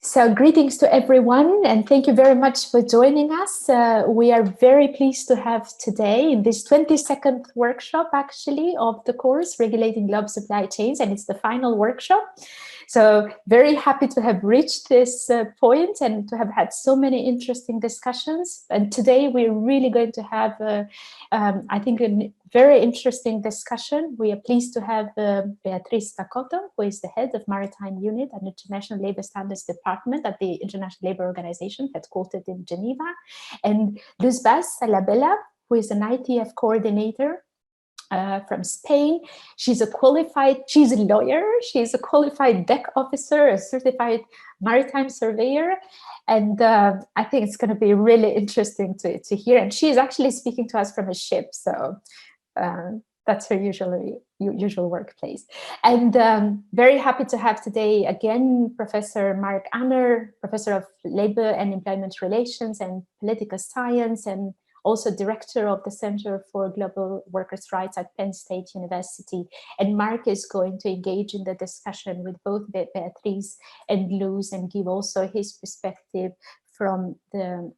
So greetings to everyone, and thank you very much for joining us. We are very pleased to have today in this 22nd workshop, actually, of the course, Regulating Global Supply Chains, and it's the final workshop. So very happy to have reached this point and to have had so many interesting discussions. And today we're really going to have, I think, a very interesting discussion. We are pleased to have Beatriz Vacotto, who is the head of Maritime Unit and International Labour Standards Department at the International Labour Organization, headquartered in Geneva, and Luzbaz Salabella, who is an ITF coordinator from Spain. She's a lawyer, she's a qualified deck officer, a certified maritime surveyor, and I think it's going to be really interesting to hear. And she is actually speaking to us from a ship, so that's her usual workplace. And very happy to have today again Professor Mark Anner, Professor of Labour and Employment Relations and Political Science, and also director of the Center for Global Workers' Rights at Penn State University. And Mark is going to engage in the discussion with both Beatriz and Luz and give also his perspective from the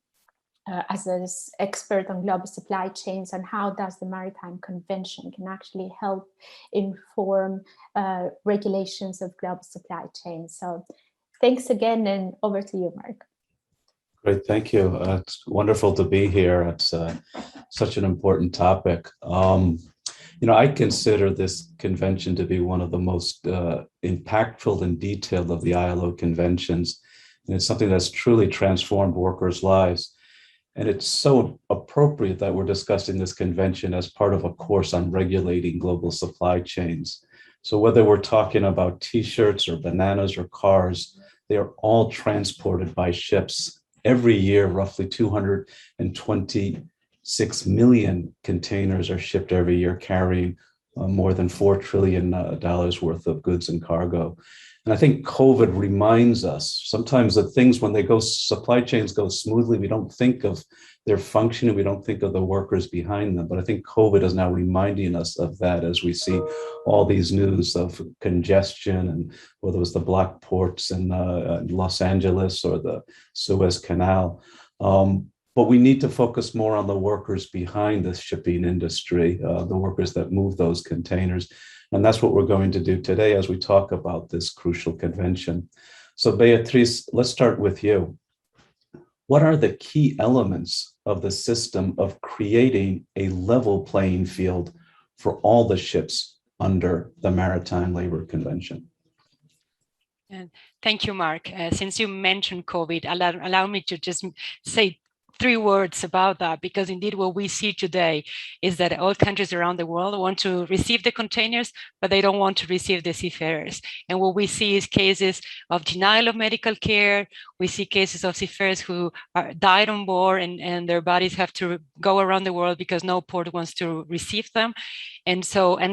as an expert on global supply chains and how does the Maritime Convention can actually help inform regulations of global supply chains. So thanks again, and over to you, Mark. Great, thank you. It's wonderful to be here. It's such an important topic. I consider this convention to be one of the most impactful and detailed of the ILO conventions. And it's something that's truly transformed workers' lives. And it's so appropriate that we're discussing this convention as part of a course on regulating global supply chains. So whether we're talking about T-shirts or bananas or cars, they are all transported by ships. Every year, roughly 226 million containers are shipped every year, carrying more than $4 trillion worth of goods and cargo. And I think COVID reminds us sometimes that things, when supply chains go smoothly, we don't think of their functioning, we don't think of the workers behind them. But I think COVID is now reminding us of that as we see all these news of congestion, and whether it was the blocked ports in Los Angeles or the Suez Canal. But we need to focus more on the workers behind the shipping industry, the workers that move those containers. And that's what we're going to do today as we talk about this crucial convention. So Beatriz, let's start with you. What are the key elements of the system of creating a level playing field for all the ships under the Maritime Labour Convention? Thank you, Mark. Since you mentioned COVID, allow me to just say 3 words about that, because indeed what we see today is that all countries around the world want to receive the containers, but they don't want to receive the seafarers. And what we see is cases of denial of medical care. We see cases of seafarers who died on board, and their bodies have to go around the world because no port wants to receive them. And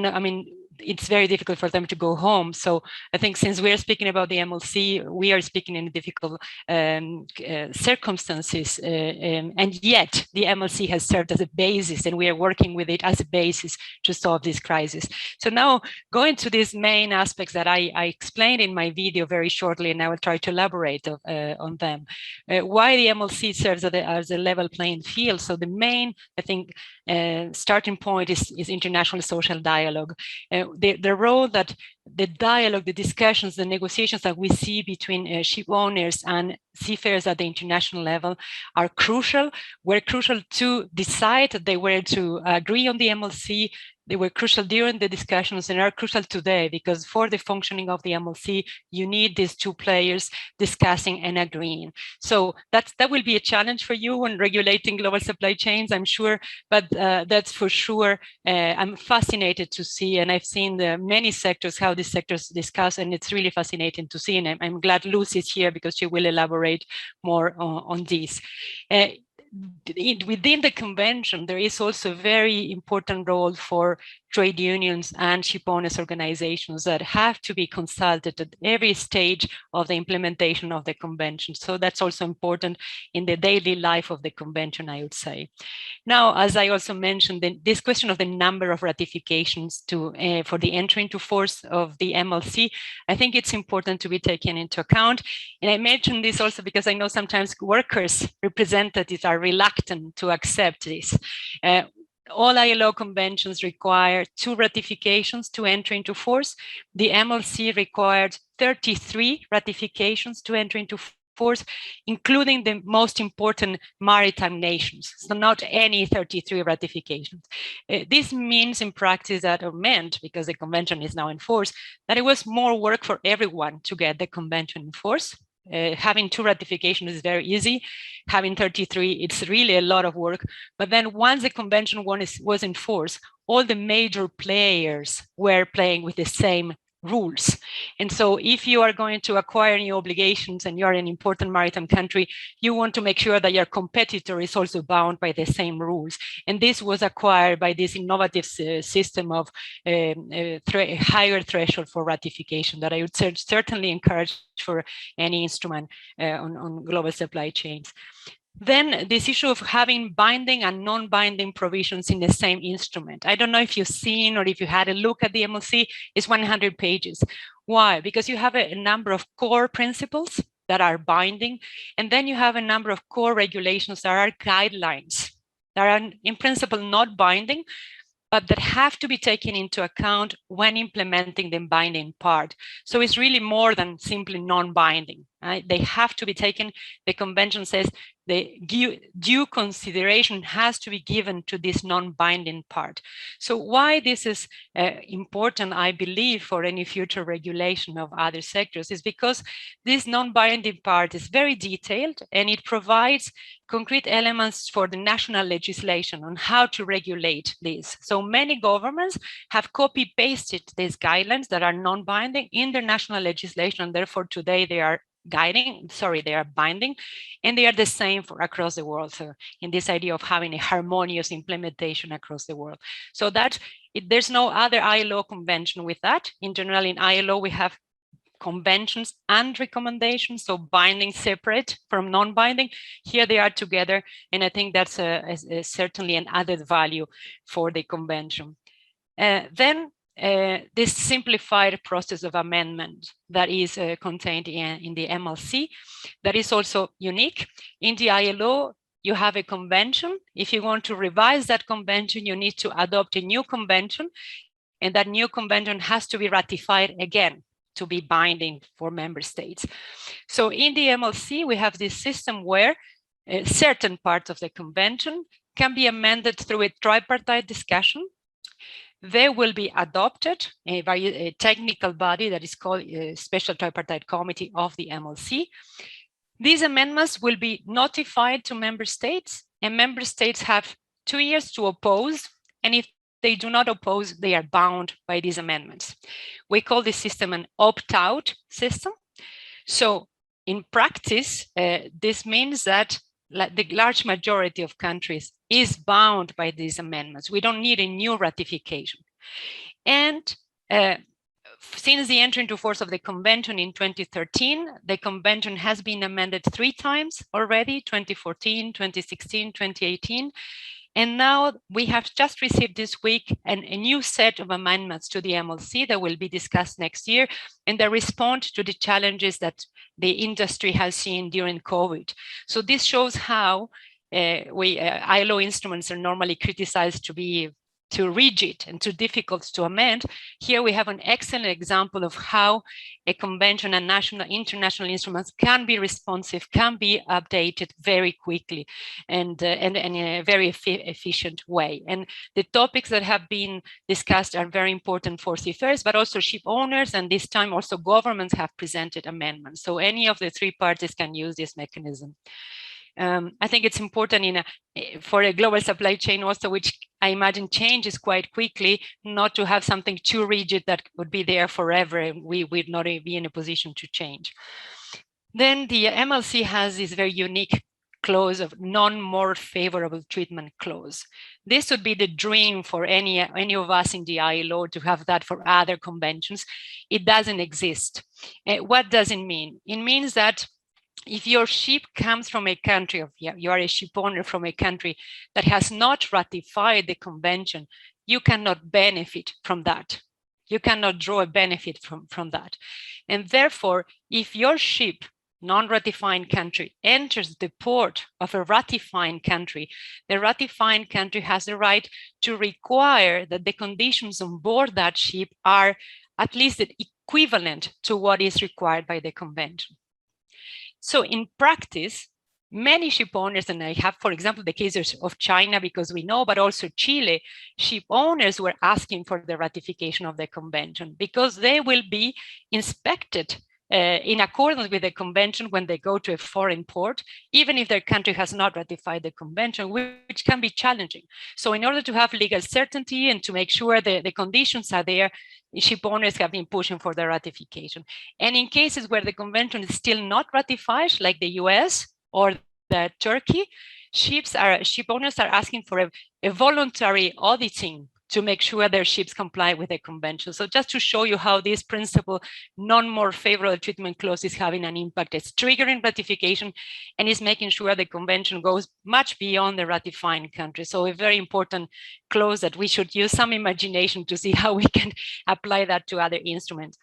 I mean, it's very difficult for them to go home. So I think since we're speaking about the MLC, we are speaking in difficult circumstances, and yet the MLC has served as a basis, and we are working with it as a basis to solve this crisis. So now going to these main aspects that I explained in my video very shortly, and I will try to elaborate on them. Why the MLC serves as a level playing field. So the main, I think, starting point is international social dialogue. The role that the dialogue, the discussions, the negotiations that we see between ship owners and seafarers at the international level are crucial. Were crucial to decide that they were to agree on the MLC. They were crucial during the discussions and are crucial today, because for the functioning of the MLC, you need these 2 players discussing and agreeing. So that will be a challenge for you when regulating global supply chains, I'm sure, but that's for sure. I'm fascinated to see, and I've seen many sectors, how these sectors discuss, and it's really fascinating to see. And I'm glad Luz is here because she will elaborate more on this. within the convention, there is also a very important role for trade unions and ship owners organizations that have to be consulted at every stage of the implementation of the convention. So that's also important in the daily life of the convention, I would say. Now, as I also mentioned, this question of the number of ratifications for the entry into force of the MLC, I think it's important to be taken into account. And I mentioned this also because I know sometimes workers' representatives are reluctant to accept this. All ILO conventions require 2 ratifications to enter into force. The MLC required 33 ratifications to enter into force, including the most important maritime nations. So not any 33 ratifications. This means in practice that, or meant, because the convention is now in force, that it was more work for everyone to get the convention in force. Having 2 ratifications is very easy. Having 33, it's really a lot of work. But then once the convention was in force, all the major players were playing with the same rules. And so if you are going to acquire new obligations and you're an important maritime country, you want to make sure that your competitor is also bound by the same rules. And this was acquired by this innovative system of higher threshold for ratification that I would certainly encourage for any instrument on global supply chains. Then this issue of having binding and non-binding provisions in the same instrument. I don't know if you've seen or if you had a look at the MLC, it's 100 pages. Why? Because you have a number of core principles that are binding, and then you have a number of core regulations that are guidelines that are in principle not binding, but that have to be taken into account when implementing the binding part. So it's really more than simply non-binding. Right? They have to be taken. The convention says the due consideration has to be given to this non-binding part. So why this is important, I believe, for any future regulation of other sectors is because this non-binding part is very detailed and it provides concrete elements for the national legislation on how to regulate this. So many governments have copy-pasted these guidelines that are non-binding in their national legislation, and therefore today they are they are binding, and they are the same for across the world. So in this idea of having a harmonious implementation across the world. So that there's no other ILO convention with that. In general, in ILO, we have conventions and recommendations, so binding separate from non-binding. Here they are together, and I think that's certainly an added value for the convention. Then this simplified process of amendment that is contained in the MLC, that is also unique. In the ILO, you have a convention. If you want to revise that convention, you need to adopt a new convention, and that new convention has to be ratified again to be binding for member states. So in the MLC, we have this system where certain parts of the convention can be amended through a tripartite discussion. They will be adopted by a technical body that is called a Special Tripartite Committee of the MLC. These amendments will be notified to member states, and member states have 2 years to oppose. And if they do not oppose, they are bound by these amendments. We call this system an opt-out system. So in practice, this means that the large majority of countries is bound by these amendments. We don't need a new ratification. And since the entry into force of the convention in 2013, the convention has been amended 3 times already, 2014, 2016, 2018. And now we have just received this week a new set of amendments to the MLC that will be discussed next year, and they respond to the challenges that the industry has seen during COVID. So this shows how ILO instruments are normally criticized to be too rigid and too difficult to amend. Here we have an excellent example of how a convention and international instruments can be responsive, can be updated very quickly and in a very efficient way. And the topics that have been discussed are very important for seafarers, but also ship owners, and this time also governments have presented amendments. So any of the 3 parties can use this mechanism. I think it's important for a global supply chain also, which I imagine changes quite quickly, not to have something too rigid that would be there forever and we would not be in a position to change. Then the MLC has this very unique clause of non-more favorable treatment clause. This would be the dream for any of us in the ILO to have that for other conventions. It doesn't exist. What does it mean? It means that if your ship comes from a country, you are a ship owner from a country that has not ratified the convention, you cannot benefit from that. You cannot draw a benefit from that. And therefore, if your ship, non-ratifying country, enters the port of a ratifying country, the ratifying country has the right to require that the conditions on board that ship are at least equivalent to what is required by the convention. So in practice, many ship owners, and I have, for example, the cases of China, because we know, but also Chile, ship owners were asking for the ratification of the convention because they will be inspected in accordance with the convention when they go to a foreign port, even if their country has not ratified the convention, which can be challenging. So in order to have legal certainty and to make sure the conditions are there, ship owners have been pushing for the ratification. And in cases where the convention is still not ratified, like the US or the Turkey, ship owners are asking for a voluntary auditing to make sure their ships comply with the convention. So just to show you how this principle, non-more favorable treatment clause, is having an impact. It's triggering ratification and is making sure the convention goes much beyond the ratifying country. So a very important clause that we should use some imagination to see how we can apply that to other instruments.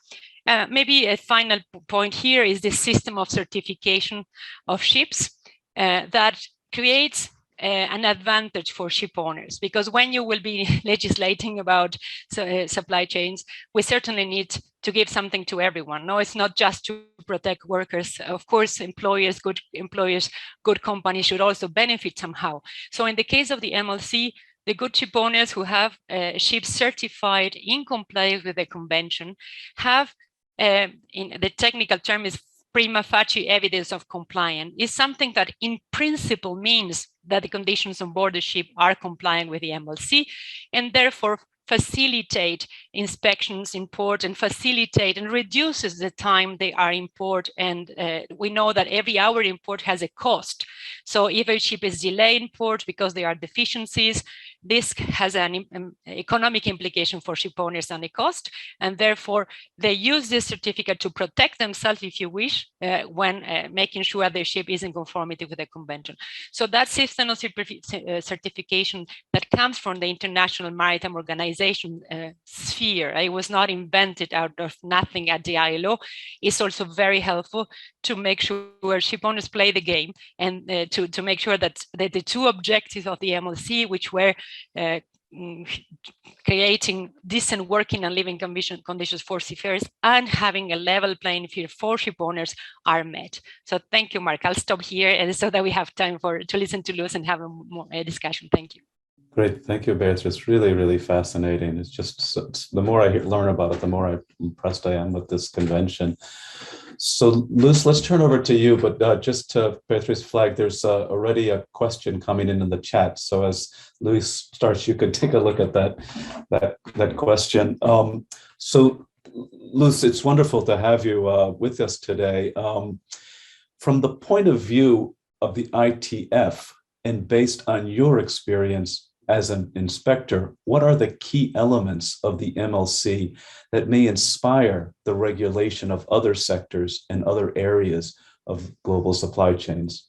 Maybe a final point here is the system of certification of ships that creates an advantage for ship owners, because when you will be legislating about supply chains, we certainly need to give something to everyone. No, it's not just to protect workers. Of course, good companies should also benefit somehow. So in the case of the MLC, the good ship owners who have ships certified in compliance with the convention have, in the technical term is prima facie evidence of compliance, is something that in principle means that the conditions on board the ship are compliant with the MLC, and therefore facilitate inspections in port and facilitate and reduces the time they are in port. And we know that every hour in port has a cost. So if a ship is delayed in port because there are deficiencies, this has an economic implication for ship owners and the cost. And therefore, they use this certificate to protect themselves, if you wish, when making sure their ship is in conformity with the convention. So that system of certification that comes from the International Maritime Organization sphere, it was not invented out of nothing at the ILO, is also very helpful to make sure ship owners play the game and to make sure that the two objectives of the MLC, which were creating decent working and living conditions for seafarers and having a level playing field for ship owners, are met. So thank you, Mark. I'll stop here and so that we have time to listen to Luz and have a discussion. Thank you. Great, thank you, Beatriz. Really, really fascinating. It's just the more I learn about it, the more impressed I am with this convention. So, Luz, let's turn over to you. But just to Beatriz flag, there's already a question coming in the chat. So, as Luz starts, you could take a look at that question. So, Luz, it's wonderful to have you with us today. From the point of view of the ITF, and based on your experience as an inspector, what are the key elements of the MLC that may inspire the regulation of other sectors and other areas of global supply chains?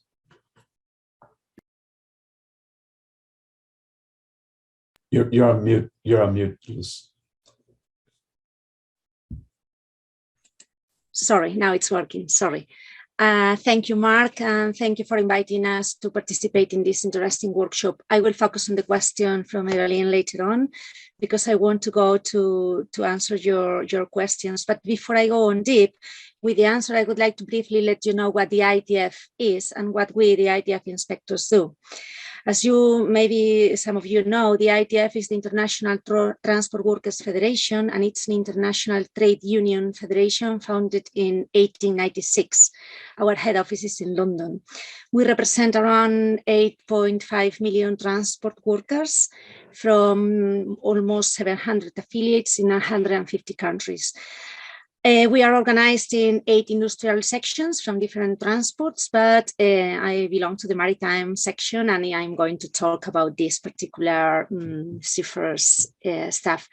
You're on mute. You're on mute, Luz. Sorry, now it's working. Sorry. Thank you, Mark, and thank you for inviting us to participate in this interesting workshop. I will focus on the question from Evelyn later on, because I want to go to answer your questions. But before I go on deep with the answer, I would like to briefly let you know what the ITF is and what we, the ITF inspectors, do. As maybe some of you know, the ITF is the International Transport Workers Federation, and it's an international trade union federation founded in 1896. Our head office is in London. We represent around 8.5 million transport workers from almost 700 affiliates in 150 countries. We are organized in 8 industrial sections from different transports, but I belong to the maritime section, and I'm going to talk about this particular seafarers staff.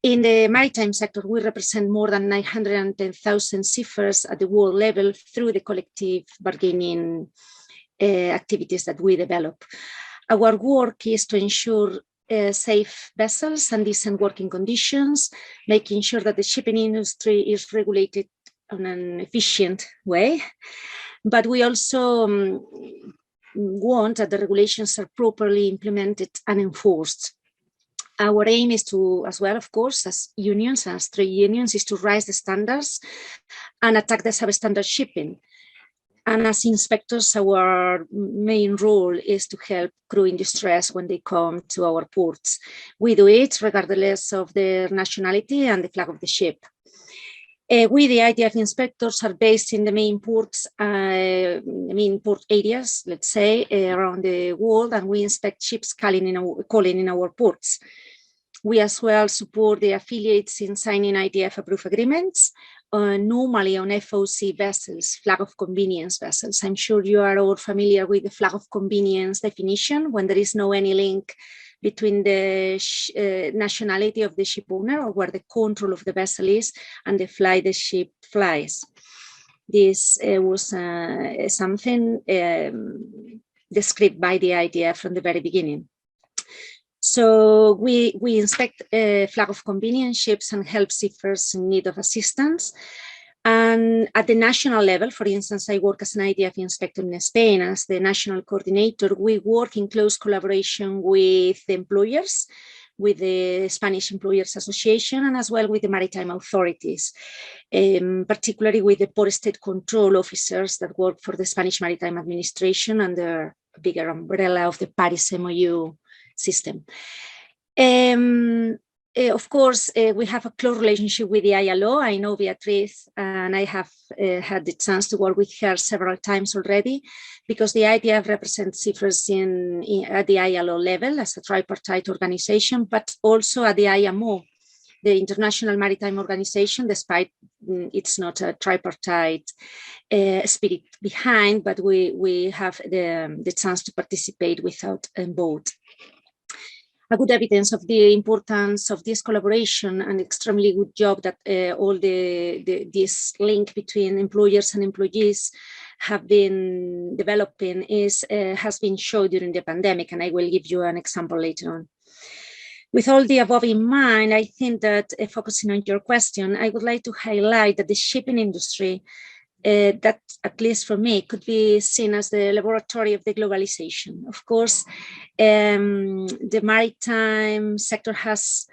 In the maritime sector, we represent more than 910,000 seafarers at the world level through the collective bargaining activities that we develop. Our work is to ensure safe vessels and decent working conditions, making sure that the shipping industry is regulated in an efficient way. But we also want that the regulations are properly implemented and enforced. Our aim is to, as well, of course, as unions, as trade unions, is to raise the standards and attack the substandard shipping. And as inspectors, our main role is to help crew in distress when they come to our ports. We do it regardless of their nationality and the flag of the ship. We, the IDF inspectors, are based in the main ports, main port areas, let's say, around the world, and we inspect ships calling in our ports. We as well support the affiliates in signing IDF-approved agreements, normally on FOC vessels, flag of convenience vessels. I'm sure you are all familiar with the flag of convenience definition, when there is no any link between the nationality of the ship owner or where the control of the vessel is and the flight the ship flies. This was something described by the IDF from the very beginning. So we inspect flag of convenience ships and help seafarers in need of assistance. And at the national level, for instance, I work as an IDF inspector in Spain as the national coordinator. We work in close collaboration with the employers, with the Spanish Employers Association, and as well with the maritime authorities, particularly with the port state control officers that work for the Spanish Maritime Administration under a bigger umbrella of the Paris MOU system. Of course, we have a close relationship with the ILO. I know Beatriz, and I have had the chance to work with her several times already, because the IDF represents seafarers at the ILO level as a tripartite organization, but also at the IMO, the International Maritime Organization, despite it's not a tripartite spirit behind, but we have the chance to participate without both. A good evidence of the importance of this collaboration and extremely good job that all this link between employers and employees have been developing has been shown during the pandemic, and I will give you an example later on. With all the above in mind, I think that focusing on your question, I would like to highlight that the shipping industry, that at least for me, could be seen as the laboratory of the globalization. Of course, the maritime sector has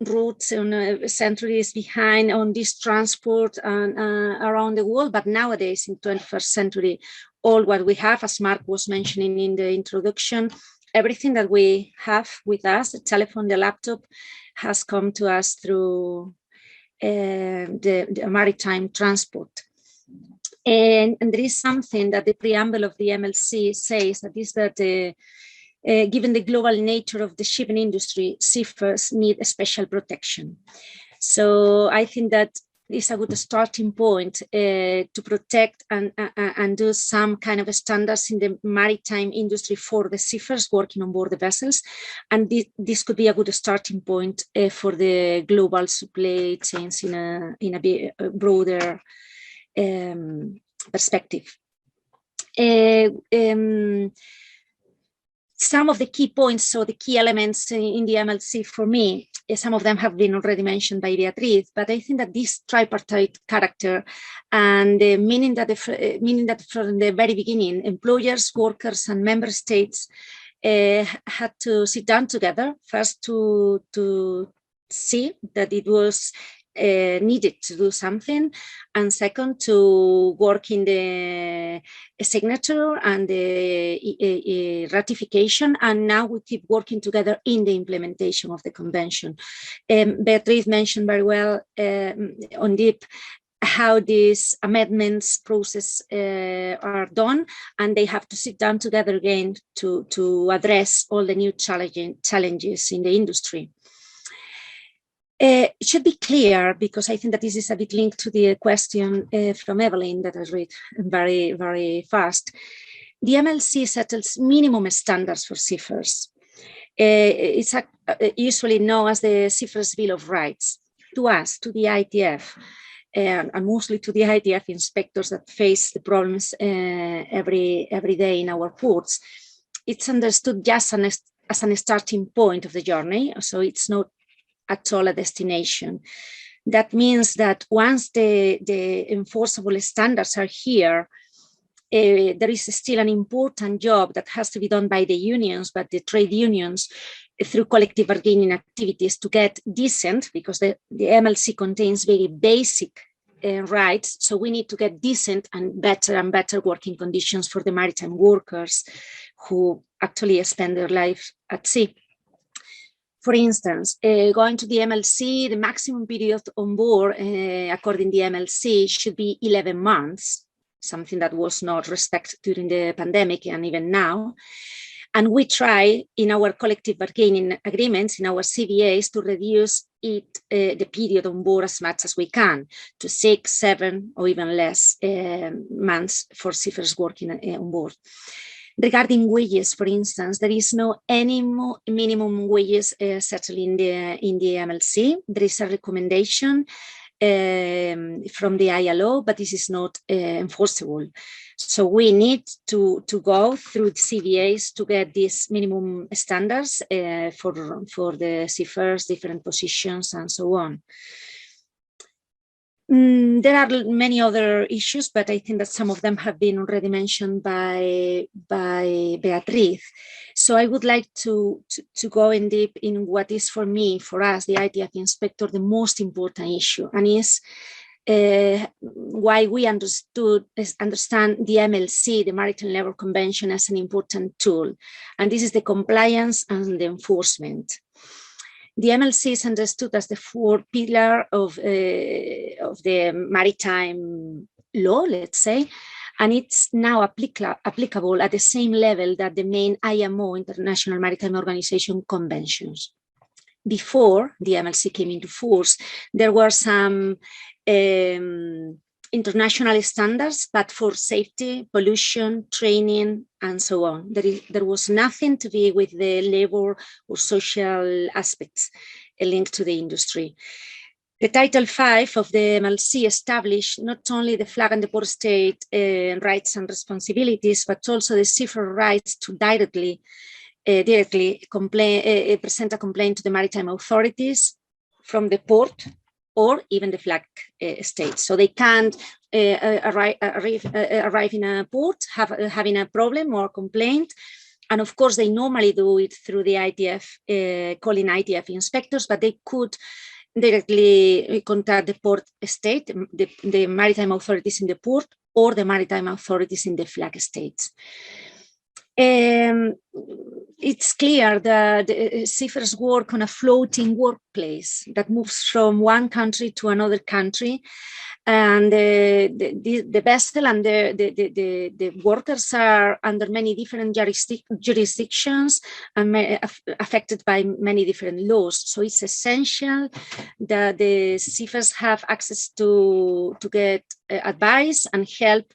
roots and centuries behind on this transport around the world, but nowadays in 21st century, all what we have, as Mark was mentioning in the introduction, everything that we have with us, the telephone, the laptop, has come to us through the maritime transport. And there is something that the preamble of the MLC says, that is that given the global nature of the shipping industry, seafarers need a special protection. So I think that is a good starting point to protect and do some kind of standards in the maritime industry for the seafarers working on board the vessels. And this could be a good starting point for the global supply chains in a broader perspective. Some of the key points, so the key elements in the MLC for me, some of them have been already mentioned by Beatriz, but I think that this tripartite character and the meaning that from the very beginning, employers, workers, and member states had to sit down together, first to see that it was needed to do something, and second to work in the signature and the ratification, and now we keep working together in the implementation of the convention. Beatriz mentioned very well on deep how these amendments process are done, and they have to sit down together again to address all the new challenges in the industry. It should be clear, because I think that this is a bit linked to the question from Evelyn that I read very, very fast. The MLC settles minimum standards for seafarers. It's usually known as the Seafarers' Bill of Rights. To us, to the ITF, and mostly to the ITF inspectors that face the problems every day in our ports, it's understood just as a starting point of the journey. So it's not at all a destination. That means that once the enforceable standards are here, there is still an important job that has to be done by the unions, but the trade unions, through collective bargaining activities, to get decent, because the MLC contains very basic rights. So we need to get decent and better working conditions for the maritime workers who actually spend their lives at sea. For instance, going to the MLC, the maximum period on board, according to the MLC, should be 11 months, something that was not respected during the pandemic and even now. And we try in our collective bargaining agreements, in our CBAs, to reduce the period on board as much as we can, to 6, 7, or even less months for seafarers working on board. Regarding wages, for instance, there is no any minimum wages settled in the MLC. There is a recommendation from the ILO, but this is not enforceable. So we need to go through the CBAs to get these minimum standards for the seafarers, different positions, and so on. There are many other issues, but I think that some of them have been already mentioned by Beatriz. So I would like to go in deep in what is for us, the ITF inspector, the most important issue, and is why we understand the MLC, the Maritime Labour Convention, as an important tool. And this is the compliance and the enforcement. The MLC is understood as the fourth pillar of the maritime law, let's say, and it's now applicable at the same level that the main IMO, International Maritime Organization, conventions. Before the MLC came into force, there were some international standards, but for safety, pollution, training, and so on. There was nothing to do with the labor or social aspects linked to the industry. The Title V of the MLC established not only the flag and the port state rights and responsibilities, but also the seafarer rights to directly present a complaint to the maritime authorities from the port or even the flag state. So they can't arrive in a port having a problem or complaint. And of course, they normally do it through the ITF, calling ITF inspectors, but they could directly contact the port state, the maritime authorities in the port, or the maritime authorities in the flag states. It's clear that seafarers work on a floating workplace that moves from one country to another country, and the vessel and the workers are under many different jurisdictions and affected by many different laws. So it's essential that the seafarers have access to get advice and help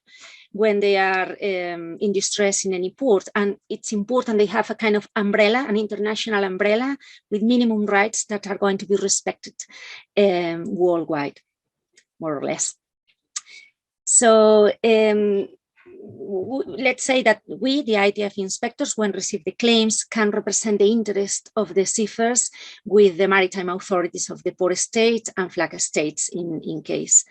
when they are in distress in any port. And it's important they have a kind of umbrella, an international umbrella with minimum rights that are going to be respected worldwide, more or less. So let's say that we, the ITF inspectors, when receive the claims, can represent the interest of the seafarers with the maritime authorities of the port state and flag states in case.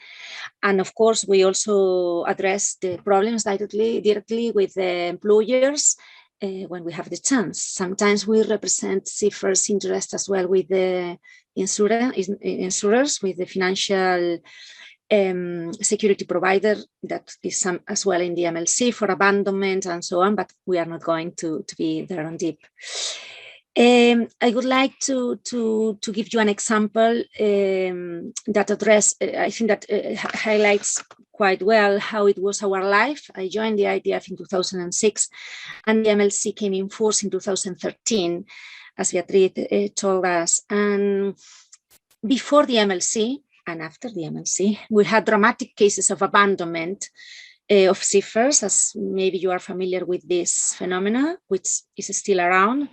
And of course, we also address the problems directly with the employers when we have the chance. Sometimes we represent seafarers' interest as well with the insurers, with the financial security provider that is as well in the MLC for abandonment and so on, but we are not going to be there on deep. I would like to give you an example that I think that highlights quite well how it was our life. I joined the ITF in 2006 and the MLC came in force in 2013, as Beatriz told us. And before the MLC and after the MLC, we had dramatic cases of abandonment of seafarers, as maybe you are familiar with this phenomena, which is still around.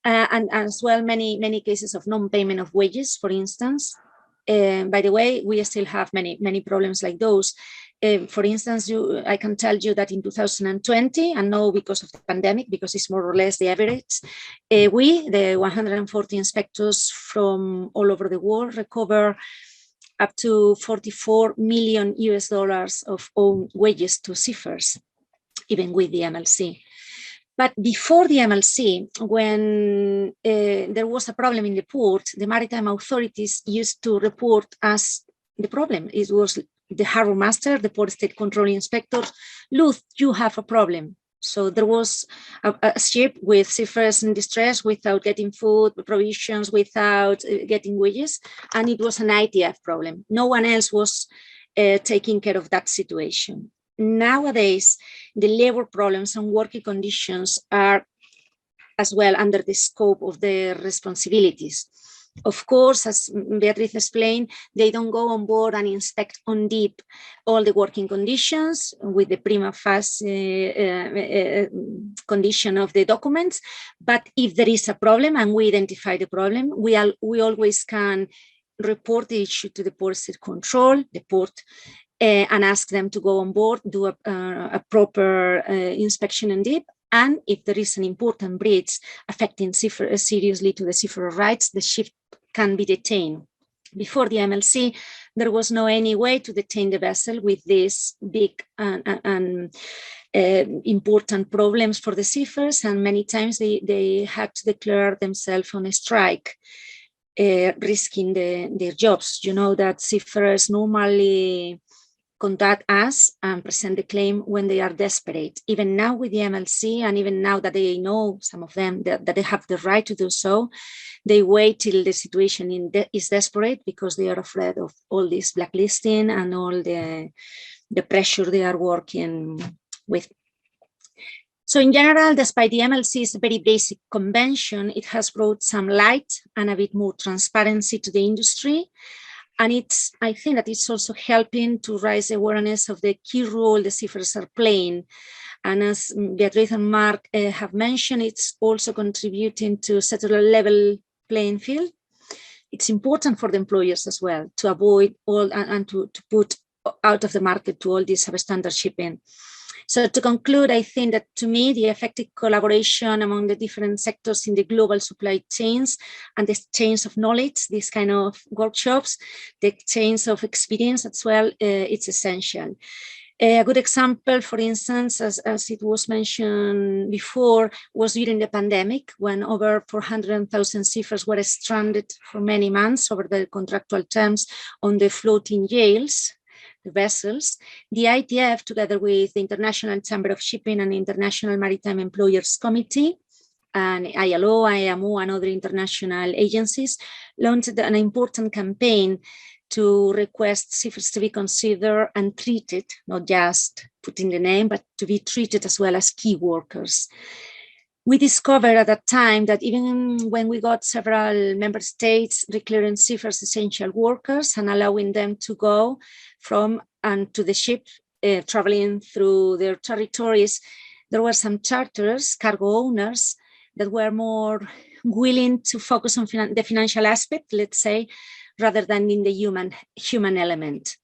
And as well, many cases of non-payment of wages, for instance. By the way, we still have many problems like those. For instance, I can tell you that in 2020, and no because of the pandemic, because it's more or less the average, we, the 140 inspectors from all over the world, recover up to $44 million of own wages to seafarers, even with the MLC. But before the MLC, when there was a problem in the port, the maritime authorities used to report us the problem. It was the harbor master, the port state control inspectors, look, you have a problem. So there was a ship with seafarers in distress without getting food, provisions, without getting wages, and it was an ITF problem. No one else was taking care of that situation. Nowadays, the labor problems and working conditions are as well under the scope of their responsibilities. Of course, as Beatriz explained, they don't go on board and inspect on deep all the working conditions with the prima facie condition of the documents. But if there is a problem and we identify the problem, we always can report the issue to the port state control, the port, and ask them to go on board, do a proper inspection in deep. And if there is an important breach affecting seriously to the seafarer rights, the ship can be detained. Before the MLC, there was no any way to detain the vessel with these big and important problems for the seafarers, and many times they had to declare themselves on a strike, risking their jobs. You know that seafarers normally contact us and present the claim when they are desperate. Even now with the MLC, and even now that they know, some of them, that they have the right to do so, they wait till the situation is desperate because they are afraid of all this blacklisting and all the pressure they are working with. So in general, despite the MLC's very basic convention, it has brought some light and a bit more transparency to the industry. And I think that it's also helping to raise awareness of the key role the seafarers are playing. And as Beatriz and Mark have mentioned, it's also contributing to set a level playing field. It's important for the employers as well to avoid all and to put out of the market to all this substandard shipping. So to conclude, I think that to me, the effective collaboration among the different sectors in the global supply chains and the exchange of knowledge, these kind of workshops, the exchange of experience as well, it's essential. A good example, for instance, as it was mentioned before, was during the pandemic when over 400,000 seafarers were stranded for many months over the contractual terms on the floating jails, the vessels. The ITF, together with the International Chamber of Shipping and International Maritime Employers Committee, and ILO, IMO, and other international agencies, launched an important campaign to request seafarers to be considered and treated, not just put in the name, but to be treated as well as key workers. We discovered at that time that even when we got several member states declaring seafarers essential workers and allowing them to go from and to the ship traveling through their territories, there were some charters, cargo owners, that were more willing to focus on the financial aspect, let's say, rather than in the human element.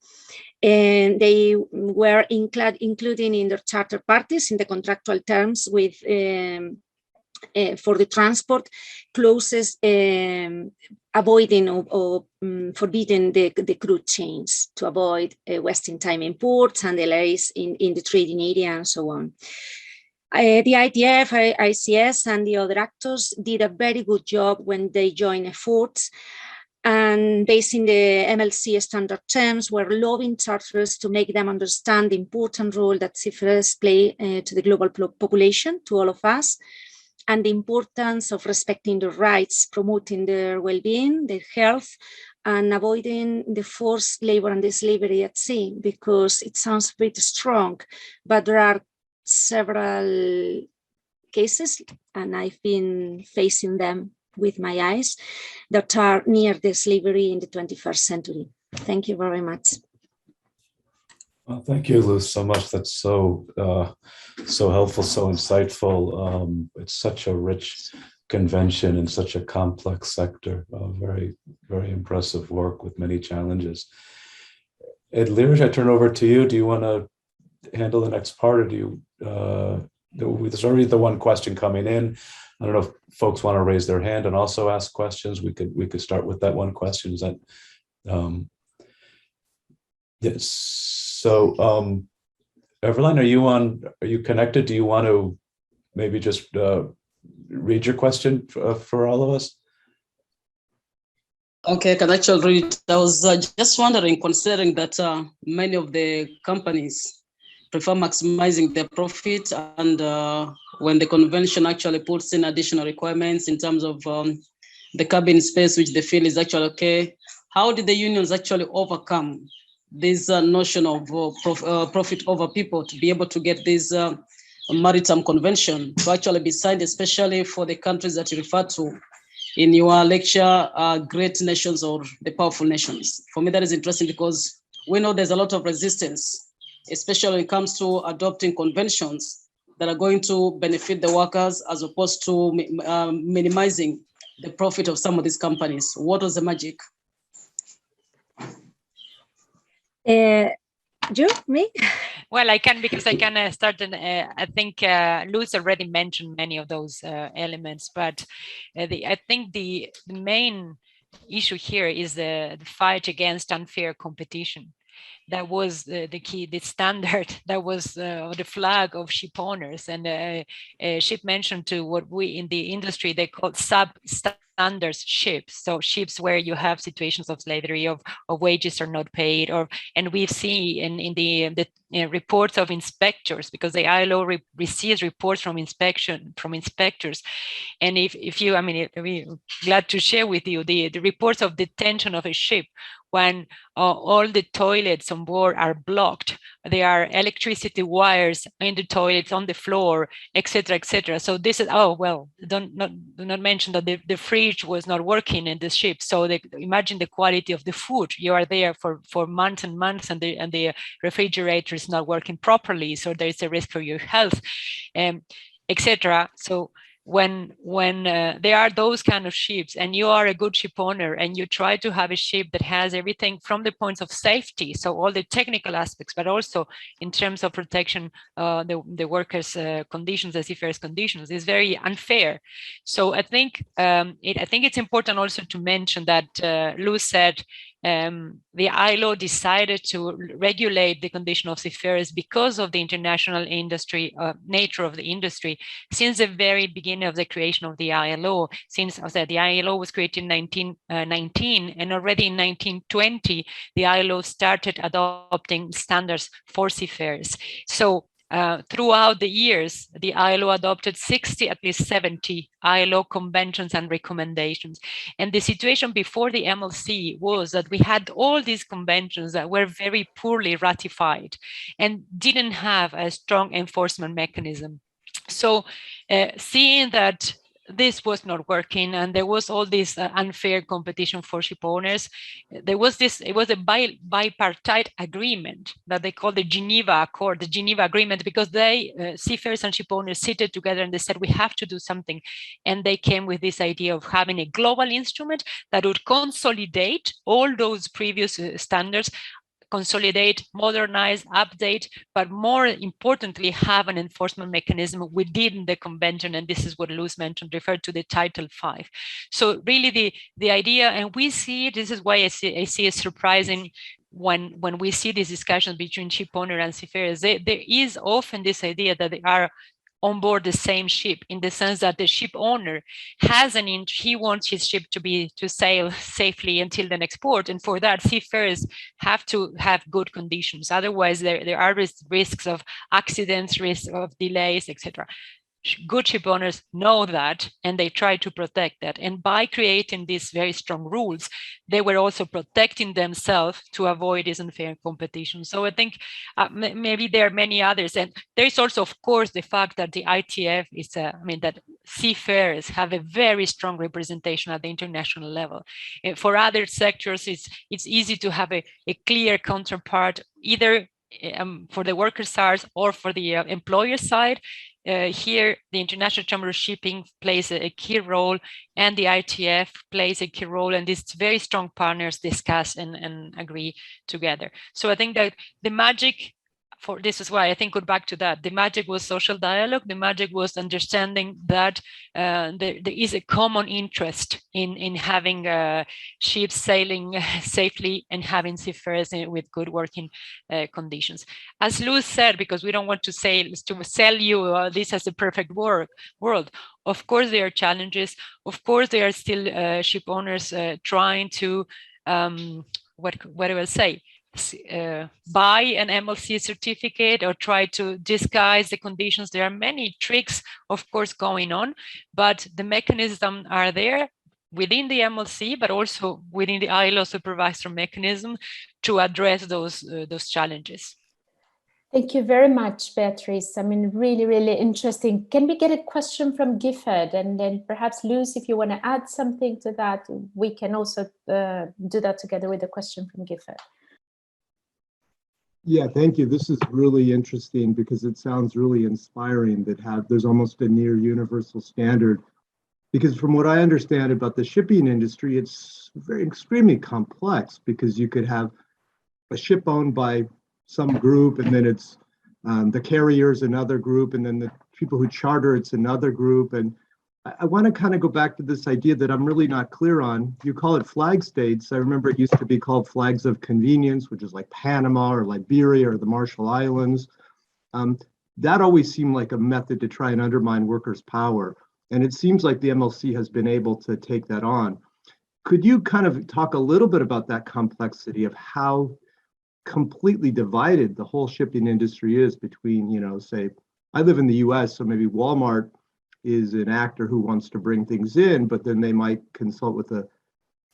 And they were including in their charter parties in the contractual terms with for the transport clauses avoiding or forbidding the crude chains to avoid wasting time in ports and delays in the trading area and so on. The ITF, ICS, and the other actors did a very good job when they joined efforts, and based in the MLC standard terms, were lobbying charters to make them understand the important role that seafarers play to the global population, to all of us, and the importance of respecting their rights, promoting their well-being, their health, and avoiding the forced labor and the slavery at sea, because it sounds pretty strong, but there are several cases, and I've been facing them with my eyes that are near the slavery in the 21st century. Thank you very much. Well, thank you, Luz, so much. That's so helpful, so insightful. It's such a rich convention in such a complex sector. Very, very impressive work with many challenges. Ed Learish, I turn over to you. Do you want to handle the next part, or do you? There's already the one question coming in. I don't know if folks want to raise their hand and also ask questions. We could start with that one question. Is that yes? So, Everline, are you connected? Do you want to maybe just read your question for all of us? Okay, I can actually read it. I was just wondering, considering that many of the companies prefer maximizing their profit, and when the convention actually puts in additional requirements in terms of the cabin space, which they feel is actually okay, how did the unions actually overcome this notion of profit over people to be able to get this Maritime Convention to actually be signed, especially for the countries that you refer to in your lecture, great nations or the powerful nations? For me, that is interesting because we know there's a lot of resistance, especially when it comes to adopting conventions that are going to benefit the workers as opposed to minimizing the profit of some of these companies. What was the magic? You, me? Well, I can, because I can start, and I think Luz already mentioned many of those elements, but I think the main issue here is the fight against unfair competition. That was the key, the standard, that was the flag of ship owners. And Ship mentioned to what we in the industry, they call substandard ships. So ships where you have situations of slavery, of wages are not paid, and we've seen in the reports of inspectors, because the ILO receives reports from inspectors. And if you, I mean, we're glad to share with you the reports of detention of a ship when all the toilets on board are blocked. There are electricity wires in the toilets, on the floor, etc., etc. So this is, oh, well, do not mention that the fridge was not working in the ship. So imagine the quality of the food. You are there for months and months, and the refrigerator is not working properly. So there is a risk for your health, etc. So when there are those kind of ships, and you are a good ship owner, and you try to have a ship that has everything from the points of safety, so all the technical aspects, but also in terms of protection, the workers' conditions, the seafarers' conditions, is very unfair. So I think it's important also to mention that Luz said the ILO decided to regulate the condition of seafarers because of the international industry nature of the industry since the very beginning of the creation of the ILO. Since I said the ILO was created in 1919, and already in 1920 the ILO started adopting standards for seafarers. So throughout the years, the ILO adopted at least 70 ILO conventions and recommendations. And the situation before the MLC was that we had all these conventions that were very poorly ratified and didn't have a strong enforcement mechanism. So seeing that this was not working, and there was all this unfair competition for ship owners, it was a bipartite agreement that they called the Geneva Accord, the Geneva Agreement, because seafarers and ship owners seated together and they said, we have to do something. And they came with this idea of having a global instrument that would consolidate all those previous standards, consolidate, modernize, update, but more importantly, have an enforcement mechanism within the convention. And this is what Luz mentioned, referred to the Title V. So really the idea, and we see, this is why I see it surprising when we see these discussions between ship owner and seafarers, there is often this idea that they are on board the same ship, in the sense that the ship owner has he wants his ship to sail safely until the next port, and for that seafarers have to have good conditions. Otherwise, there are risks of accidents, risks of delays, etc. good ship owners know that, and they try to protect that. And by creating these very strong rules, they were also protecting themselves to avoid this unfair competition. So I think maybe there are many others. And there's also, of course, the fact that the ITF is, that seafarers have a very strong representation at the international level. And for other sectors, it's easy to have a clear counterpart, either for the worker side or for the employer side. Here, the International Chamber of Shipping plays a key role, and the ITF plays a key role, and these very strong partners discuss and agree together. So I think that the magic this is why I think, go back to that. The magic was social dialogue. The magic was understanding that there is a common interest in having ships sailing safely and having seafarers with good working conditions. As Luz said, because we don't want to sell you this as a perfect world. Of course, there are challenges. Of course, there are still ship owners trying to what do I say? Buy an MLC certificate or try to disguise the conditions. There are many tricks, of course, going on, but the mechanisms are there within the MLC, but also within the ILO supervisor mechanism to address those challenges. Thank you very much, Beatriz. Really, really interesting. Can we get a question from Gifford? And then perhaps, Luz, if you want to add something to that, we can also do that together with a question from Gifford. Yeah, thank you. This is really interesting because it sounds really inspiring that there's almost a near universal standard. Because from what I understand about the shipping industry, it's extremely complex, because you could have a ship owned by some group, and then it's the carriers another group, and then the people who charter it's another group. And I want to kind of go back to this idea that I'm really not clear on. You call it flag states. I remember it used to be called flags of convenience, which is like Panama or Liberia or the Marshall Islands. That always seemed like a method to try and undermine workers' power. And it seems like the MLC has been able to take that on. Could you kind of talk a little bit about that complexity of how completely divided the whole shipping industry is between, say, I live in the US, so maybe Walmart is an actor who wants to bring things in, but then they might consult with a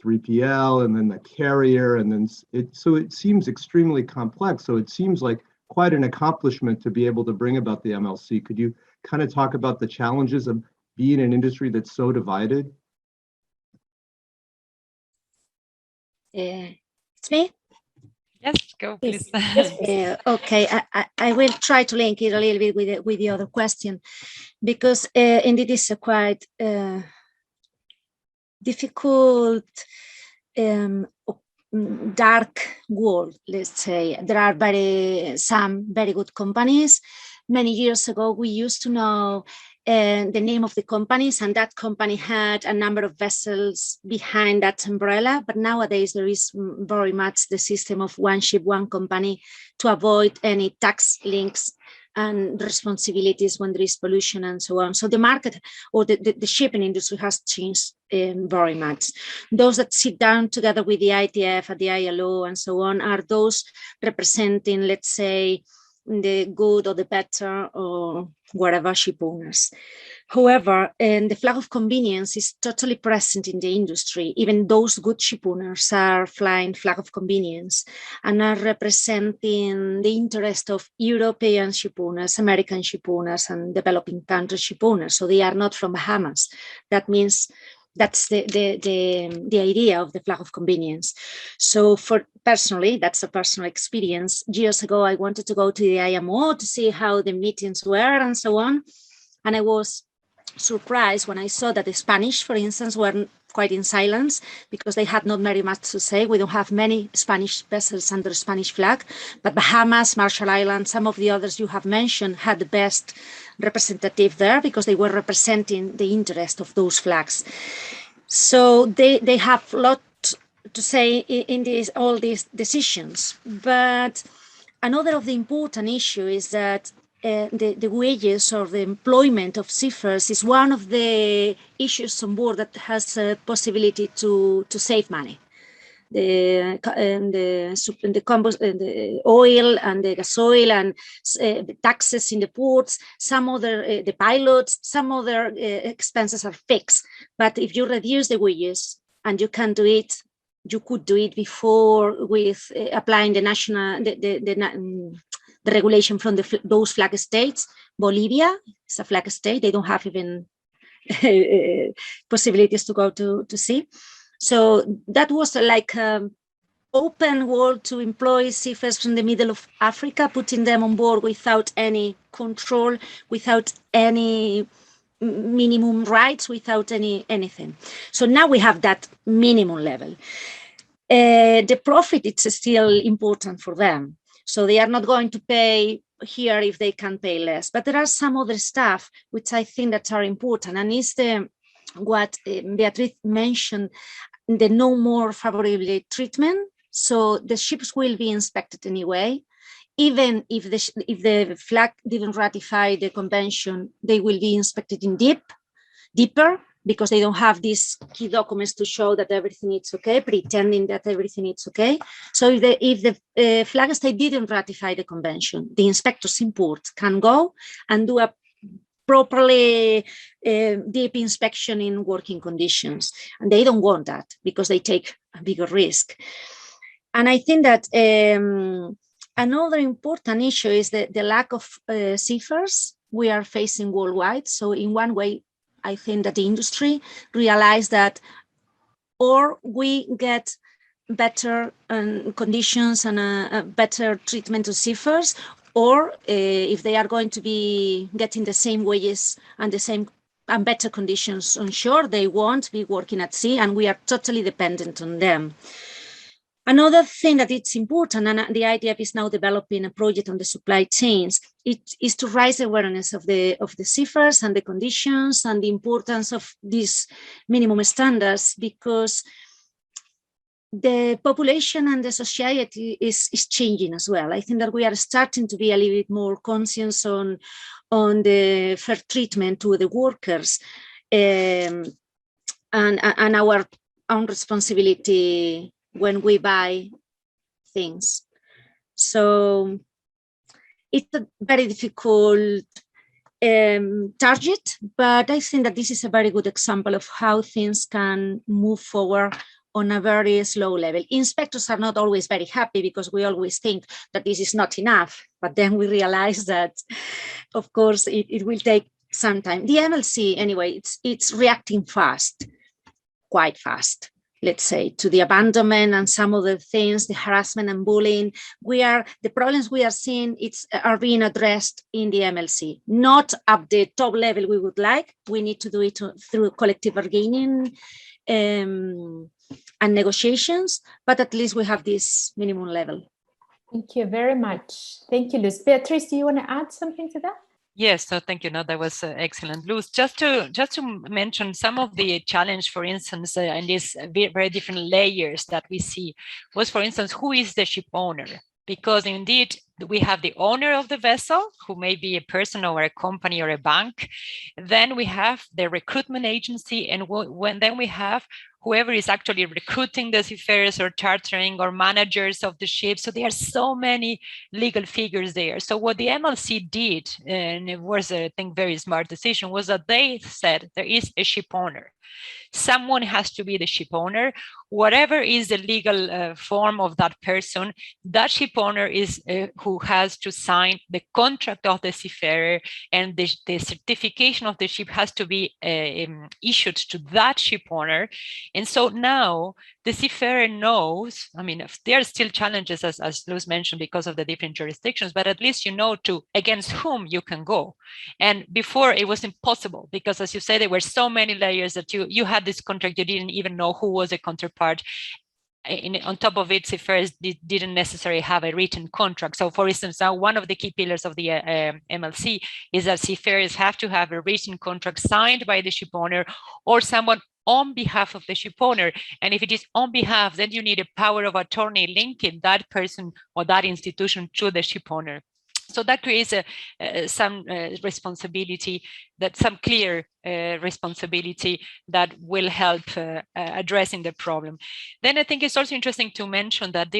3PL and then the carrier, and then so it seems extremely complex. So it seems like quite an accomplishment to be able to bring about the MLC. Could you kind of talk about the challenges of being an industry that's so divided? It's me? Yes, go please. Okay, I will try to link it a little bit with the other question, because indeed it's a quite difficult, dark world, let's say. There are some very good companies. Many years ago, we used to know the name of the companies, and that company had a number of vessels behind that umbrella. But nowadays, there is very much the system of one ship, one company, to avoid any tax links and responsibilities when there is pollution and so on. So the market, or the shipping industry, has changed very much. Those that sit down together with the ITF and the ILO and so on are those representing, let's say, the good or the better or whatever ship owners. However, the flag of convenience is totally present in the industry. Even those good ship owners are flying flag of convenience and are representing the interest of European ship owners, American ship owners, and developing country ship owners. So they are not from Bahamas. That means that's the idea of the flag of convenience. So personally, that's a personal experience. Years ago, I wanted to go to the IMO to see how the meetings were and so on. And I was surprised when I saw that the Spanish, for instance, were quite in silence, because they had not very much to say. We don't have many Spanish vessels under Spanish flag, but Bahamas, Marshall Islands, some of the others you have mentioned had the best representative there, because they were representing the interest of those flags. So they have a lot to say in all these decisions. But another of the important issue is that the wages or the employment of seafarers is one of the issues on board that has a possibility to save money. the oil and the gasoil and the taxes in the ports. Some other the pilots, some other expenses are fixed. But if you reduce the wages and you can do it, you could do it before with applying the national the regulation from those flag states. Bolivia is a flag state; they don't have even possibilities to go to sea. So that was like open world to employ seafarers from the middle of Africa, putting them on board without any control, without any minimum rights, without anything. So now we have that minimum level. The profit, it's still important for them. So they are not going to pay here if they can pay less. But there are some other stuff which I think that are important, and is what Beatriz mentioned, the no more favorable treatment. So the ships will be inspected anyway. Even if the flag didn't ratify the convention, they will be inspected in deeper, because they don't have these key documents to show that everything is okay, pretending that everything is okay. So if the flag state didn't ratify the convention, the inspectors in port can go and do a properly deep inspection in working conditions. And they don't want that because they take a bigger risk. And I think that another important issue is the lack of seafarers we are facing worldwide. So in one way, I think that the industry realized that or we get better conditions and a better treatment to seafarers, or if they are going to be getting the same wages and the same and better conditions on shore, they won't be working at sea, and we are totally dependent on them. Another thing that it's important, and the IDF is now developing a project on the supply chains, it is to raise awareness of the seafarers and the conditions and the importance of these minimum standards, because the population and the society is changing as well. I think that we are starting to be a little bit more conscious on the fair treatment to the workers and our own responsibility when we buy things. So it's a very difficult target, but I think that this is a very good example of how things can move forward on a very slow level. Inspectors are not always very happy because we always think that this is not enough, but then we realize that, of course, it will take some time. The MLC, anyway, it's reacting fast, quite fast, let's say, to the abandonment and some of the things, the harassment and bullying. The problems we are seeing are being addressed in the MLC, not at the top level we would like. We need to do it through collective bargaining and negotiations, but at least we have this minimum level. Thank you very much. Thank you, Luz. Beatriz, do you want to add something to that? Yes, so thank you. No, that was excellent, Luz. Just to mention some of the challenge, for instance, in these very different layers that we see was, for instance, who is the ship owner? Because indeed, we have the owner of the vessel, who may be a person or a company or a bank. Then we have the recruitment agency, and then we have whoever is actually recruiting the seafarers or chartering or managers of the ship. So there are so many legal figures there. So what the MLC did, and it was, I think, very smart decision, was that they said there is a ship owner. Someone has to be the ship owner. Whatever is the legal form of that person, that ship owner is who has to sign the contract of the seafarer, and the certification of the ship has to be issued to that ship owner. And so now the seafarer knows, I mean, there are still challenges, as Luz mentioned, because of the different jurisdictions, but at least you know against whom you can go. And before it was impossible, because as you say, there were so many layers that you had this contract, you didn't even know who was a counterpart. On top of it, seafarers didn't necessarily have a written contract. So for instance, now one of the key pillars of the MLC is that seafarers have to have a written contract signed by the ship owner or someone on behalf of the ship owner. And if it is on behalf, then you need a power of attorney linking that person or that institution to the ship owner. So that creates some responsibility, some clear responsibility that will help addressing the problem. Then I think it's also interesting to mention that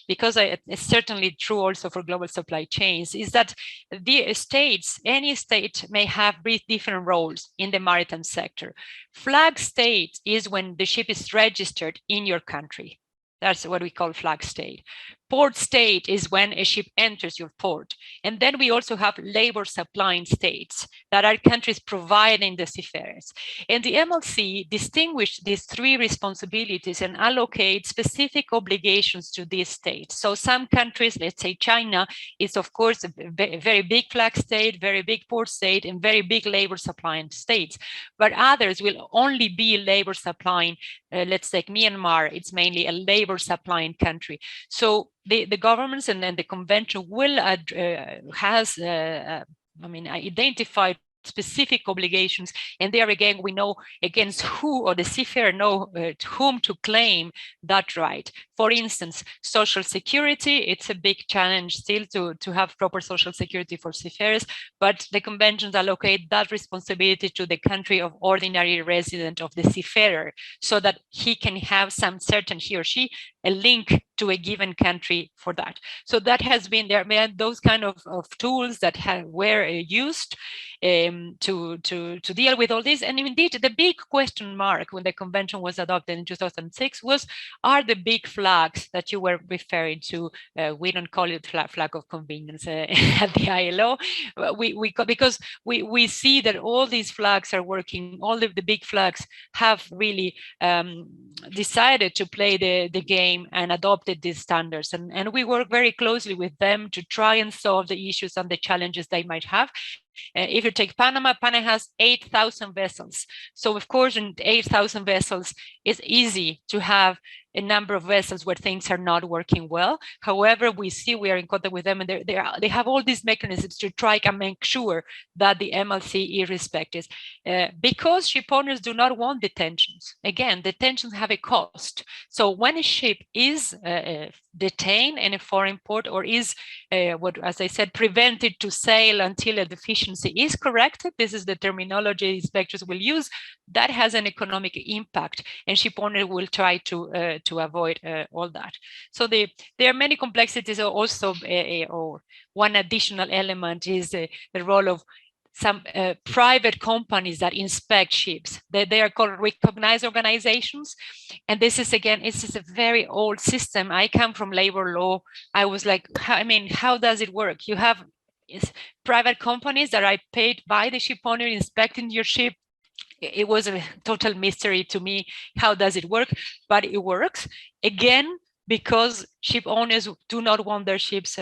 because it's certainly true also for global supply chains, is that the states, any state may have different roles in the maritime sector. Flag state is when the ship is registered in your country. That's what we call flag state. Port state is when a ship enters your port. And then we also have labor supplying states that are countries providing the seafarers. And the MLC distinguished these three responsibilities and allocate specific obligations to these states. So some countries, let's say China, is of course a very big flag state, very big port state, and very big labor supplying states. But others will only be labor supplying. Let's take Myanmar, it's mainly a labor supplying country. So the governments and then the convention will identified specific obligations, and there again we know against who, or the seafarer know to whom to claim that right. For instance, social security, it's a big challenge still to have proper social security for seafarers, but the conventions allocate that responsibility to the country of ordinary resident of the seafarer, so that he can have some certain, he or she, a link to a given country for that. So that has been there, those kind of tools that were used to deal with all this. And indeed, the big question mark when the convention was adopted in 2006 was, are the big flags that you were referring to, we don't call it flag of convenience at the ILO, because we see that all these flags are working, all of the big flags have really decided to play the game and adopted these standards. And we work very closely with them to try and solve the issues and the challenges they might have. If you take Panama has 8,000 vessels. So of course, in 8,000 vessels, it's easy to have a number of vessels where things are not working well. However, we are in contact with them, and they have all these mechanisms to try and make sure that the MLC is respected. Because ship owners do not want detentions. Again, detentions have a cost. So when a ship is detained in a foreign port, or is, as I said, prevented to sail until a deficiency is corrected, this is the terminology inspectors will use, that has an economic impact, and ship owners will try to avoid all that. So there are many complexities. Also, or one additional element is the role of some private companies that inspect ships. They are called recognized organizations. And this is, again, it's a very old system. I come from labor law. I was like, how does it work? You have private companies that are paid by the ship owner inspecting your ship. It was a total mystery to me. How does it work? But it works. Again, because ship owners do not want their ships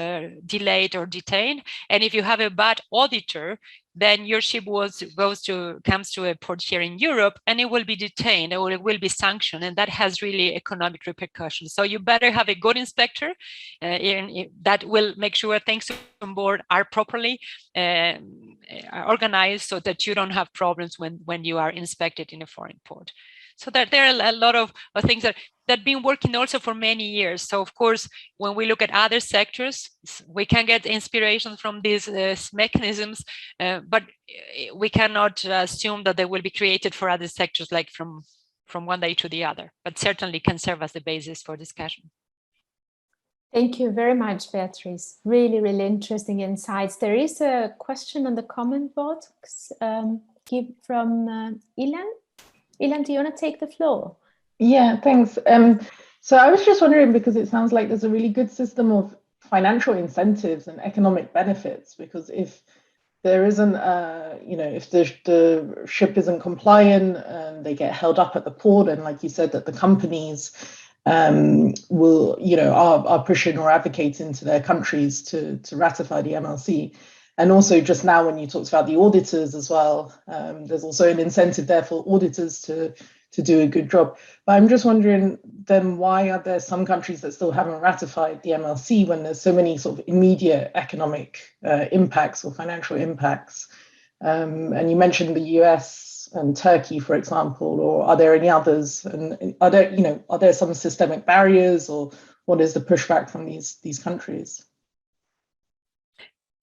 delayed or detained. And if you have a bad auditor, then your ship comes to a port here in Europe, and it will be detained, or it will be sanctioned, and that has really economic repercussions. So you better have a good inspector that will make sure things on board are properly organized, so that you don't have problems when you are inspected in a foreign port. So that there are a lot of things that have been working also for many years. So of course, when we look at other sectors, we can get inspiration from these mechanisms, but we cannot assume that they will be created for other sectors, like from one day to the other, but certainly can serve as the basis for discussion. Thank you very much, Beatriz. Really, really interesting insights. There is a question on the comment box from Ilan. Ilan, do you want to take the floor? Yeah, thanks. So I was just wondering, because it sounds like there's a really good system of financial incentives and economic benefits, because if there isn't, if the ship isn't compliant and they get held up at the port, and like you said, that the companies will, are pushing or advocating to their countries to ratify the MLC. And also just now, when you talked about the auditors as well, there's also an incentive there for auditors to do a good job. But I'm just wondering then, why are there some countries that still haven't ratified the MLC when there's so many sort of immediate economic impacts or financial impacts? And you mentioned the US and Turkey, for example, or are there any others? And are there some systemic barriers, or what is the pushback from these countries?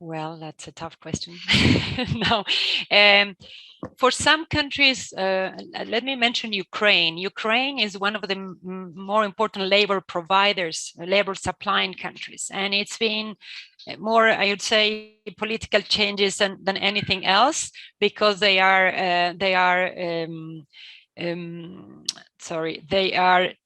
Well, that's a tough question. No, for some countries, let me mention Ukraine. Ukraine is one of the more important labor providers, labor supplying countries, and it's been more, I would say, political changes than anything else, because they are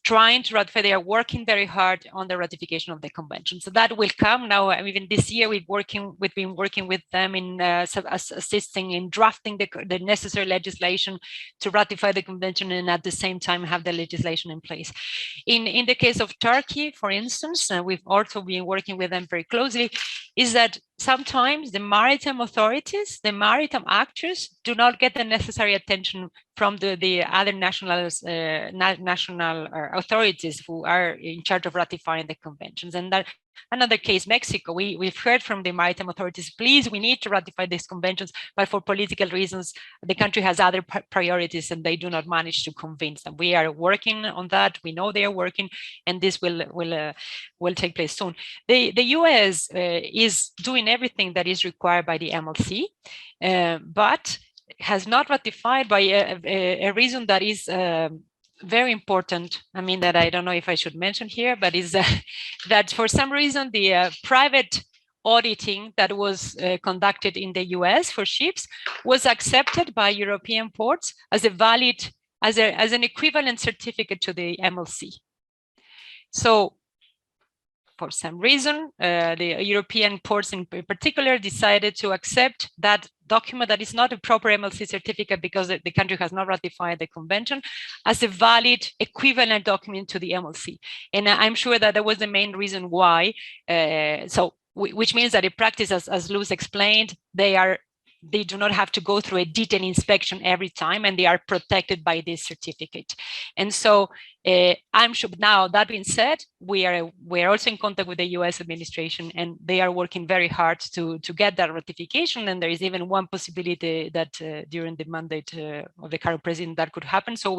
trying to ratify. They are working very hard on the ratification of the convention. So that will come now. Even this year, we've been working with them in assisting in drafting the necessary legislation to ratify the convention, and at the same time have the legislation in place. In the case of Turkey, for instance, we've also been working with them very closely, is that sometimes the maritime authorities, the maritime actors, do not get the necessary attention from the other national authorities who are in charge of ratifying the conventions. And that another case, Mexico, we've heard from the maritime authorities, please, we need to ratify these conventions, but for political reasons, the country has other priorities and they do not manage to convince them. We are working on that. We know they are working, and this will take place soon. The US is doing everything that is required by the MLC, but has not ratified by a reason that is very important. I mean, that I don't know if I should mention here, but is that for some reason the private auditing that was conducted in the US for ships was accepted by European ports as a valid, as an equivalent certificate to the MLC. So for some reason, the European ports in particular decided to accept that document that is not a proper MLC certificate because the country has not ratified the convention as a valid equivalent document to the MLC. And I'm sure that was the main reason why. Which means that in practice, as Luz explained, they do not have to go through a detailed inspection every time, and they are protected by this certificate. And so I'm sure. Now, that being said, we are also in contact with the US administration, and they are working very hard to get that ratification. And there is even one possibility that during the mandate of the current president that could happen. So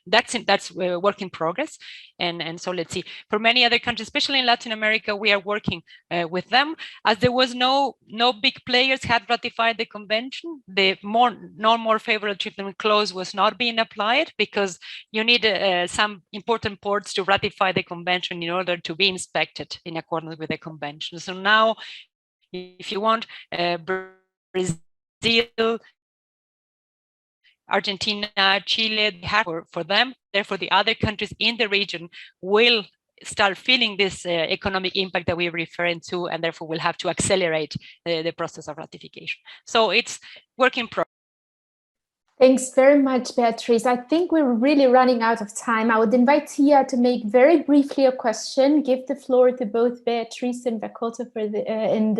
that's work in progress. And so let's see. For many other countries, especially in Latin America, we are working with them, as there was no big players had ratified the convention. The more favorable treatment clause was not being applied because you need some important ports to ratify the convention in order to be inspected in accordance with the convention. So now, if you want, Brazil, Argentina, Chile, for them, therefore the other countries in the region will start feeling this economic impact that we're referring to, and therefore will have to accelerate the process of ratification. So it's work in progress. Thanks very much, Beatriz. I think we're really running out of time. I would invite Tia to make very briefly a question, give the floor to both Beatriz and Vacotto and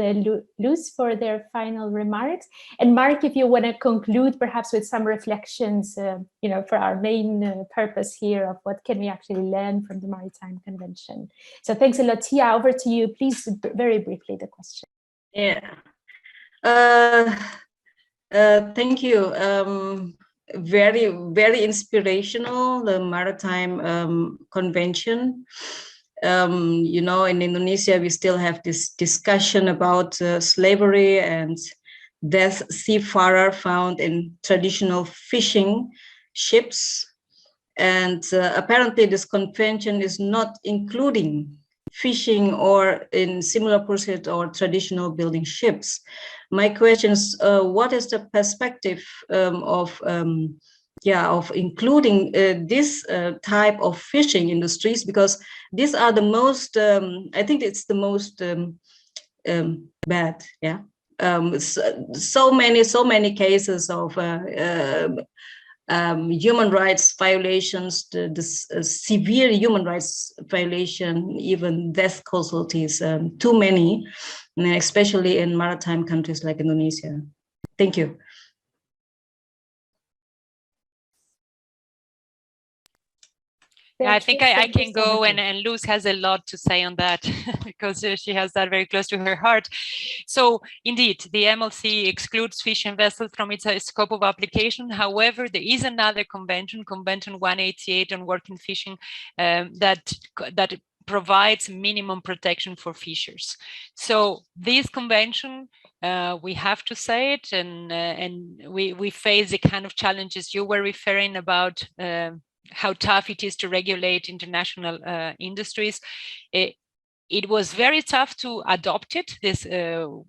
Luz for their final remarks. And Mark, if you want to conclude perhaps with some reflections, for our main purpose here of what can we actually learn from the Maritime Convention. So thanks a lot, Tia. Over to you. Please, very briefly, the question. Yeah. Thank you. Very, very inspirational, the Maritime Convention. In Indonesia, we still have this discussion about slavery and death seafarer found in traditional fishing ships. And apparently this convention is not including fishing or in similar pursuit or traditional building ships. My question is, what is the perspective of including this type of fishing industries? Because these are the most, I think it's the most bad. Yeah, so many cases of human rights violations, the severe human rights violation, even death casualties, too many, especially in maritime countries like Indonesia. Thank you. Yeah, I think I can go, and Luz has a lot to say on that because she has that very close to her heart. So indeed, the MLC excludes fishing vessels from its scope of application. However, there is another convention, Convention 188 on working fishing, that provides minimum protection for fishers. So this convention We have to say it, and we face the kind of challenges you were referring about, how tough it is to regulate international industries. It was very tough to adopt it, this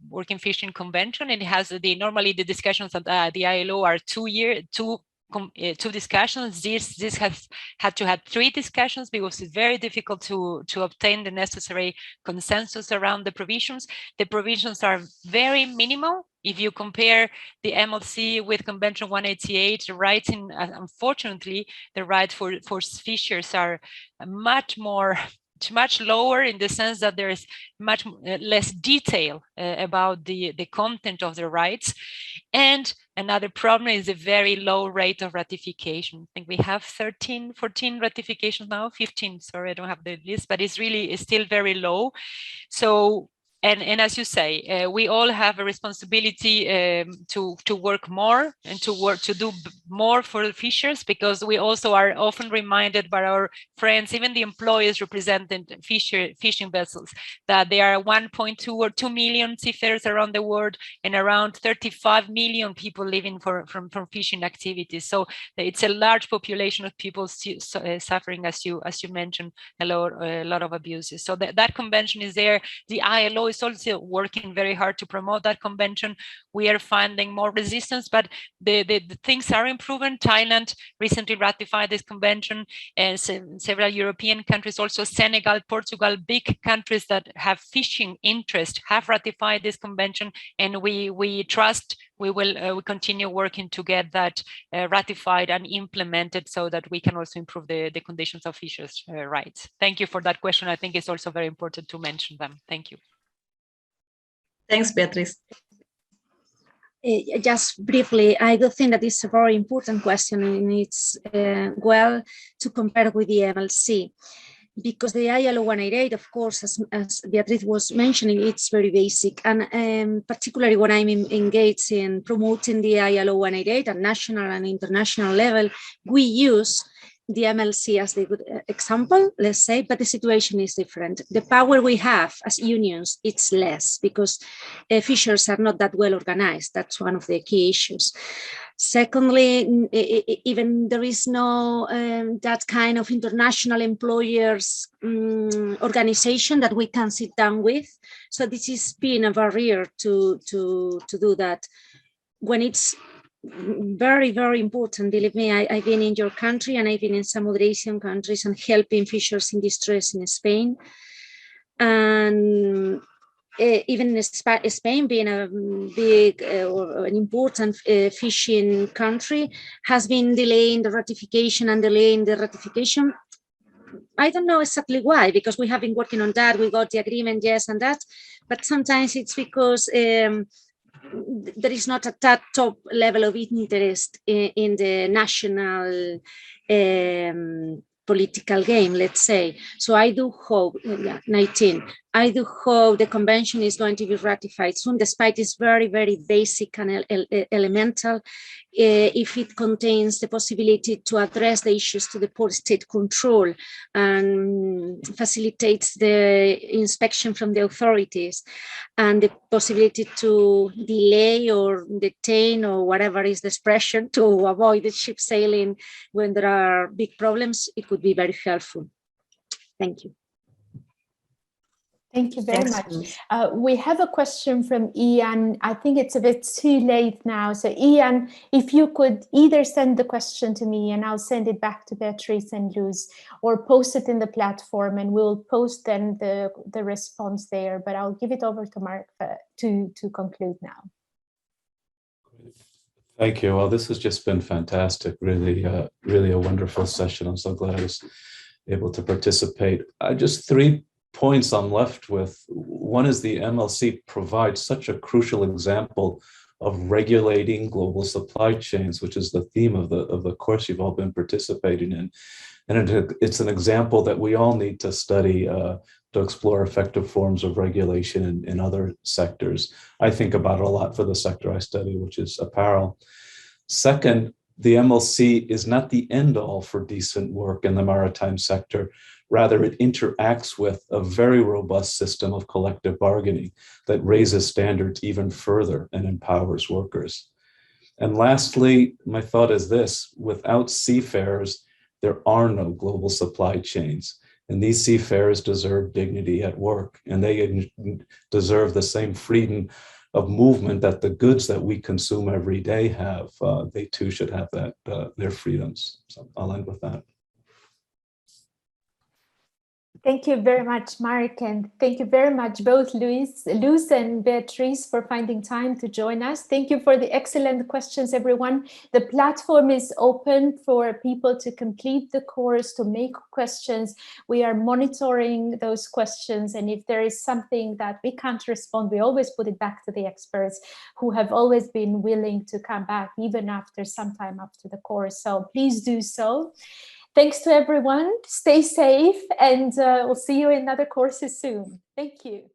Working Fishing Convention. It has normally the discussions at the ILO are 2 discussions. This has had to have 3 discussions because it's very difficult to obtain the necessary consensus around the provisions. The provisions are very minimal. If you compare the MLC with Convention 188, the rights unfortunately, the rights for fishers are much lower, in the sense that there is much less detail about the content of the rights. And another problem is a very low rate of ratification. I think we have 14 ratifications now, 15, sorry, I don't have the list, but it's still very low. So, and as you say, we all have a responsibility to work more and to do more for the fishers, because we also are often reminded by our friends, even the employers representing fishing vessels, that there are 1.2 or 2 million seafarers around the world, and around 35 million people living from fishing activities. So it's a large population of people suffering, as you mentioned, a lot of abuses. So that convention is there. The ILO is also working very hard to promote that convention. We are finding more resistance, but the things are improving. Thailand recently ratified this convention, and several European countries, also Senegal, Portugal, big countries that have fishing interest, have ratified this convention, and we trust we will continue working to get that ratified and implemented, so that we can also improve the conditions of fishers' rights. Thank you for that question. I think it's also very important to mention them. Thank you. Thanks, Beatriz. Just briefly, I do think that it's a very important question, and it's well to compare with the MLC, because the ILO 188, of course, as Beatriz was mentioning, it's very basic. And particularly when I'm engaged in promoting the ILO 188 at national and international level, we use the MLC as the good example, let's say, but the situation is different. The power we have as unions, it's less, because fishers are not that well organized. That's one of the key issues. Secondly, even there is no that kind of international employers organization that we can sit down with. So this has been a barrier to do that. When it's very, very important, believe me, I've been in your country, and I've been in some other Asian countries and helping fishers in distress in Spain. And even in Spain, being a big or an important fishing country, has been delaying the ratification. I don't know exactly why, because we have been working on that. We got the agreement, yes, and that, but sometimes it's because there is not at that top level of interest in the national political game, let's say. So I do hope, 19, I do hope the convention is going to be ratified soon, despite it's very, very basic and elemental. If it contains the possibility to address the issues to the port state control and facilitates the inspection from the authorities, and the possibility to delay or detain or whatever is the expression to avoid the ship sailing when there are big problems, it would be very helpful. Thank you. Thank you very much. We have a question from Ian. I think it's a bit too late now. So Ian, if you could either send the question to me and I'll send it back to Beatriz and Luz, or post it in the platform and we'll post then the response there. But I'll give it over to Mark to conclude now. Thank you. Well, this has just been fantastic. Really, really a wonderful session. I'm so glad I was able to participate. Just 3 points I'm left with. One is the MLC provides such a crucial example of regulating global supply chains, which is the theme of the course you've all been participating in. And it's an example that we all need to study to explore effective forms of regulation in other sectors. I think about it a lot for the sector I study, which is apparel. Second, the MLC is not the end all for decent work in the maritime sector. Rather, it interacts with a very robust system of collective bargaining that raises standards even further and empowers workers. And lastly, my thought is this: without seafarers, there are no global supply chains. And these seafarers deserve dignity at work, and they deserve the same freedom of movement that the goods that we consume every day have. They too should have that, their freedoms. So I'll end with that. Thank you very much, Mark, and thank you very much, both Luz and Beatriz, for finding time to join us. Thank you for the excellent questions, everyone. The platform is open for people to complete the course, to make questions. We are monitoring those questions, and if there is something that we can't respond, we always put it back to the experts who have always been willing to come back, even after some time after the course. So please do so. Thanks to everyone. Stay safe, and we'll see you in other courses soon. Thank you.